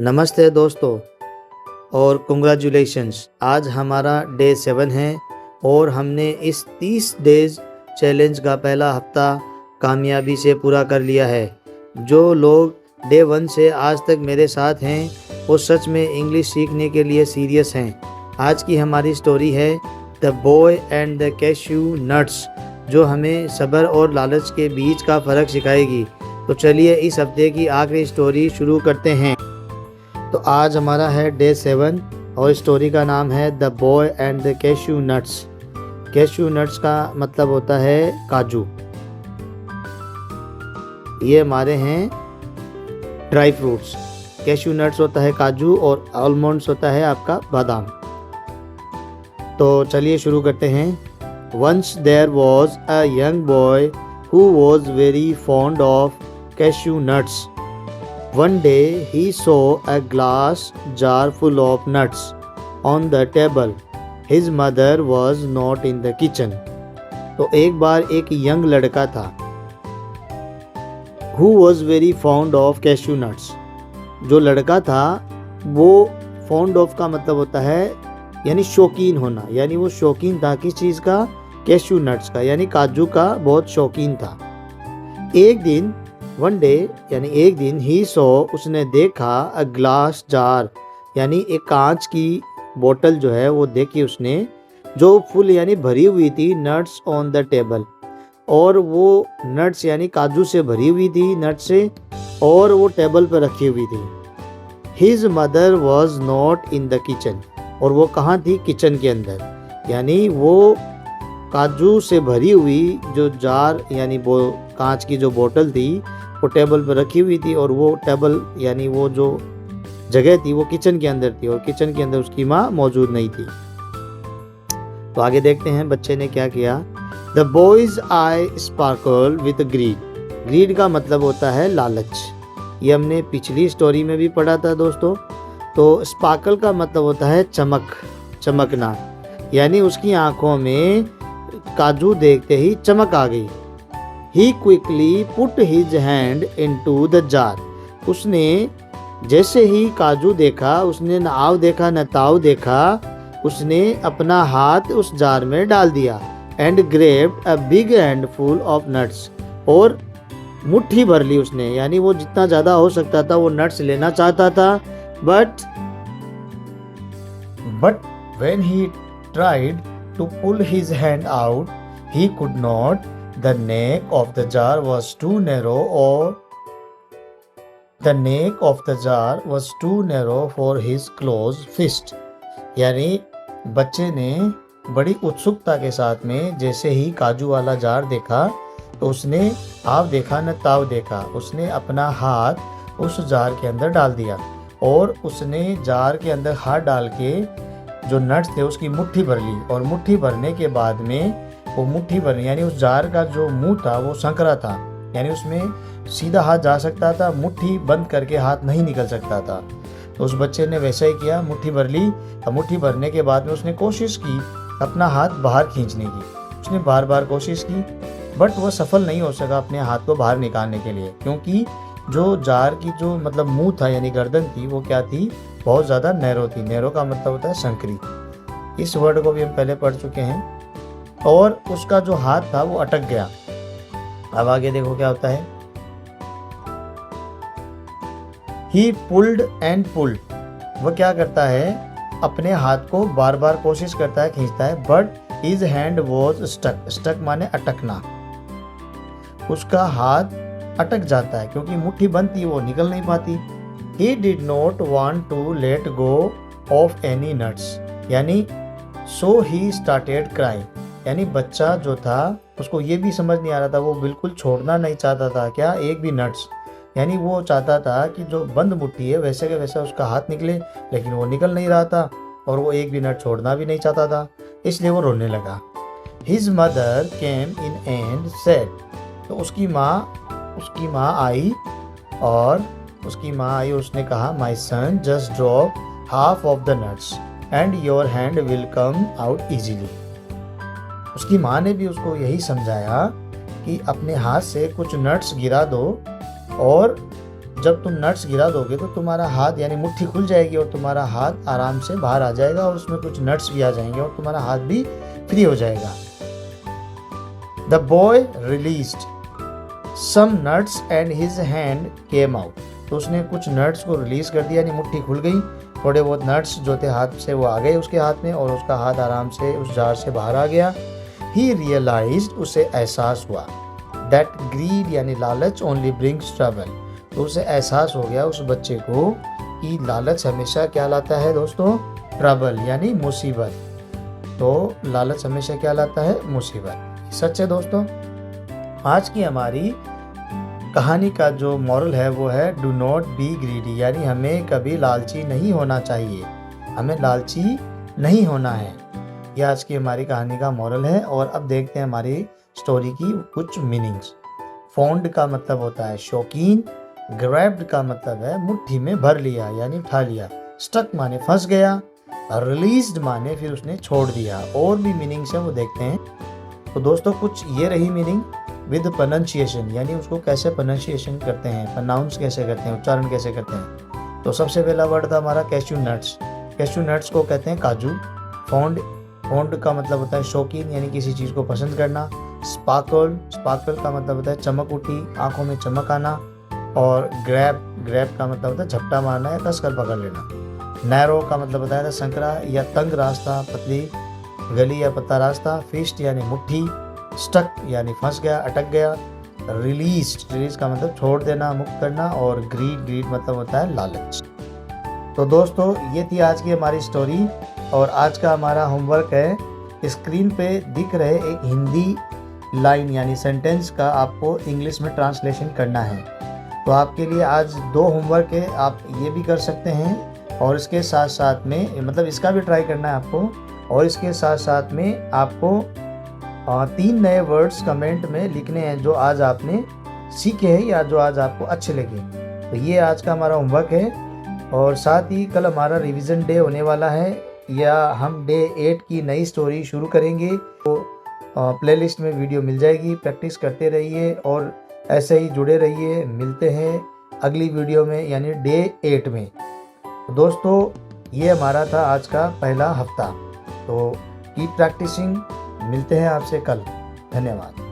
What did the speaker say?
नमस्ते दोस्तों और कंग्रेचुलेशंस। आज हमारा डे 7 है और हमने इस 30 डेज चैलेंज का पहला हफ्ता कामयाबी से पूरा कर लिया है। जो लोग डे 1 से आज तक मेरे साथ हैं वो सच में इंग्लिश सीखने के लिए सीरियस हैं। आज की हमारी स्टोरी है the boy and the cashew nuts, जो हमें सब्र और लालच के बीच का फ़र्क सिखाएगी। तो चलिए इस हफ्ते की आखिरी स्टोरी शुरू करते हैं। तो आज हमारा है डे 7 और स्टोरी का नाम है the boy and the cashew nuts. Cashew nuts का मतलब होता है काजू। ये हमारे हैं ड्राई फ्रूट्स। कैश्यू नट्स होता है काजू और आलमंड्स होता है आपका बादाम। तो चलिए शुरू करते हैं। Once there was a young boy who was very fond of cashew nuts. One day he saw a glass jar full of nuts on the table. His mother was not in the kitchen. तो एक बार एक young लड़का था who was very fond of cashew nuts. जो लड़का था वो fond of का मतलब होता है यानी शौकीन होना, यानी वो शौकीन था किस चीज़ का? कैश्यू नट्स का, यानी काजू का बहुत शौकीन था। एक दिन वन डे यानी एक दिन ही सो उसने देखा अ ग्लास जार यानी एक कांच की बोतल जो है वो देखी उसने, जो फुल यानी भरी हुई थी नट्स ऑन द टेबल, और वो नट्स यानी काजू से भरी हुई थी, नट्स से, और वो टेबल पर रखी हुई थी। His mother was not in the kitchen, और वो कहाँ थी? किचन के अंदर। यानी वो काजू से भरी हुई जो जार यानी वो कांच की जो बोतल थी वो टेबल पर रखी हुई थी, और वो टेबल यानी वो जो जगह थी वो किचन के अंदर थी, और किचन के अंदर उसकी माँ मौजूद नहीं थी। तो आगे देखते हैं बच्चे ने क्या किया। The boy's eye sparkle with greed. Greed का मतलब होता है लालच। ये हमने पिछली स्टोरी में भी पढ़ा था दोस्तों। तो स्पार्कल का मतलब होता है चमक, चमकना, यानी उसकी आंखों में काजू देखते ही चमक आ गई। He quickly put his hand into the jar. उसने जैसे ही काजू देखा, उसने न आव देखा न ताव देखा, उसने अपना हाथ उस जार में डाल दिया। And grabbed a big handful of nuts. और मुट्ठी भर ली उसने, यानी वो जितना ज़्यादा हो सकता था वो नट्स लेना चाहता था। But when he tried to pull his hand out, he could not. The neck of the jar was too narrow, for his closed fist. यानी बच्चे ने बड़ी उत्सुकता के साथ में जैसे ही काजू वाला जार देखा तो उसने आव देखा न ताव देखा, उसने अपना हाथ उस जार के अंदर डाल दिया, और उसने जार के अंदर हाथ डाल के जो नट्स थे उसकी मुट्ठी भर ली। और मुट्ठी भरने के बाद में वो मुट्ठी भर यानी उस जार का जो मुंह था वो संकरा था, यानी उसमें सीधा हाथ जा सकता था, मुट्ठी बंद करके हाथ नहीं निकल सकता था। तो उस बच्चे ने वैसा ही किया, मुट्ठी भर ली। और मुट्ठी भरने के बाद में उसने कोशिश की अपना हाथ बाहर खींचने की। उसने बार बार कोशिश की, बट वह सफल नहीं हो सका अपने हाथ को बाहर निकालने के लिए, क्योंकि जो जार की जो मतलब मुंह था यानी गर्दन थी वो क्या थी? बहुत ज़्यादा नैरो थी। नैरो का मतलब होता है संकरी। इस वर्ड को भी हम पहले पढ़ चुके हैं। और उसका जो हाथ था वो अटक गया। अब आगे देखो क्या होता है। He pulled and pulled. वो क्या करता है? अपने हाथ को बार बार कोशिश करता है, खींचता है, but his hand was stuck. Stuck माने अटकना। उसका हाथ अटक जाता है क्योंकि मुट्ठी बंद थी, वो निकल नहीं पाती। He did not want to let go of any nuts. यानी so he started crying. यानी बच्चा जो था उसको ये भी समझ नहीं आ रहा था, वो बिल्कुल छोड़ना नहीं चाहता था क्या? एक भी नट्स, यानी वो चाहता था कि जो बंद मुट्ठी है वैसे के वैसा उसका हाथ निकले, लेकिन वो निकल नहीं रहा था, और वो एक भी नट छोड़ना भी नहीं चाहता था, इसलिए वो रोने लगा। His mother came in and said. तो उसकी माँ आई और उसने कहा, My son, just drop half of the nuts and your hand will come out easily. उसकी माँ ने भी उसको यही समझाया कि अपने हाथ से कुछ नट्स गिरा दो और जब तुम नट्स गिरा दोगे तो तुम्हारा हाथ यानी मुट्ठी खुल जाएगी और तुम्हारा हाथ आराम से बाहर आ जाएगा और उसमें कुछ नट्स भी आ जाएंगे और तुम्हारा हाथ भी फ्री हो जाएगा। The boy released some nuts and his hand came out. तो उसने कुछ नट्स को रिलीज कर दिया यानी मुट्ठी खुल गई, थोड़े बहुत नट्स जो थे हाथ से वो आ गए उसके हाथ में और उसका हाथ आराम से उस जार से बाहर आ गया। ही रियलाइज्ड, उसे एहसास हुआ, दैट ग्रीड यानी लालच ओनली ब्रिंग्स ट्रबल। तो उसे एहसास हो गया उस बच्चे को कि लालच हमेशा क्या लाता है दोस्तों, ट्रबल यानी मुसीबत। तो लालच हमेशा क्या लाता है, मुसीबत। सच है दोस्तों। आज की हमारी कहानी का जो मॉरल है वो है डू नॉट बी ग्रीडी, यानी हमें कभी लालची नहीं होना चाहिए, हमें लालची नहीं होना है। यह आज की हमारी कहानी का मॉरल है। और अब देखते हैं हमारी स्टोरी की कुछ मीनिंग्स। फॉन्ड का मतलब होता है शौकीन, ग्रैब्ड का मतलब है मुट्ठी में भर लिया यानी उठा लिया, स्टक माने फंस गया, रिलीज्ड माने फिर उसने छोड़ दिया। और भी मीनिंग्स है वो देखते हैं। तो दोस्तों कुछ ये रही मीनिंग विद प्रोनाउंसिएशन, यानी उसको कैसे प्रोनाउंसिएशन करते हैं, प्रोनाउंस कैसे करते हैं, उच्चारण कैसे करते हैं। तो सबसे पहला वर्ड था हमारा कैश्यू नट्स। कैश्यू नट्स को कहते हैं काजू। फॉन्ड, फॉन्ड का मतलब होता है शौकीन यानी किसी चीज़ को पसंद करना। स्पार्कल, स्पार्कल का मतलब होता है चमक उठी, आंखों में चमक आना। और ग्रैब, ग्रैब का मतलब होता है झपटा मारना या कसकर पकड़ लेना। नैरो का मतलब होता है संकरा या तंग रास्ता, पतली गली या पतला रास्ता। फिस्ट यानी मुट्ठी, स्टक यानी फंस गया, अटक गया। रिलीज, रिलीज का मतलब छोड़ देना, मुक्त करना। और ग्रीड, ग्रीड मतलब होता है लालच। तो दोस्तों ये थी आज की हमारी स्टोरी और आज का हमारा होमवर्क है स्क्रीन पे दिख रहे एक हिंदी लाइन यानी सेंटेंस का आपको इंग्लिश में ट्रांसलेशन करना है। तो आपके लिए आज 2 होमवर्क है, आप ये भी कर सकते हैं और इसके साथ साथ में मतलब इसका भी ट्राई करना है आपको। और इसके साथ साथ में आपको 3 नए वर्ड्स कमेंट में लिखने हैं जो आज आपने सीखे हैं या जो आज आपको अच्छे लगे। तो ये आज का हमारा होमवर्क है। और साथ ही कल हमारा रिवीजन डे होने वाला है या हम डे 8 की नई स्टोरी शुरू करेंगे। तो प्लेलिस्ट में वीडियो मिल जाएगी, प्रैक्टिस करते रहिए और ऐसे ही जुड़े रहिए। मिलते हैं अगली वीडियो में यानी डे 8 में। तो दोस्तों ये हमारा था आज का पहला हफ्ता। तो कीप प्रैक्टिसिंग, मिलते हैं आपसे कल। धन्यवाद।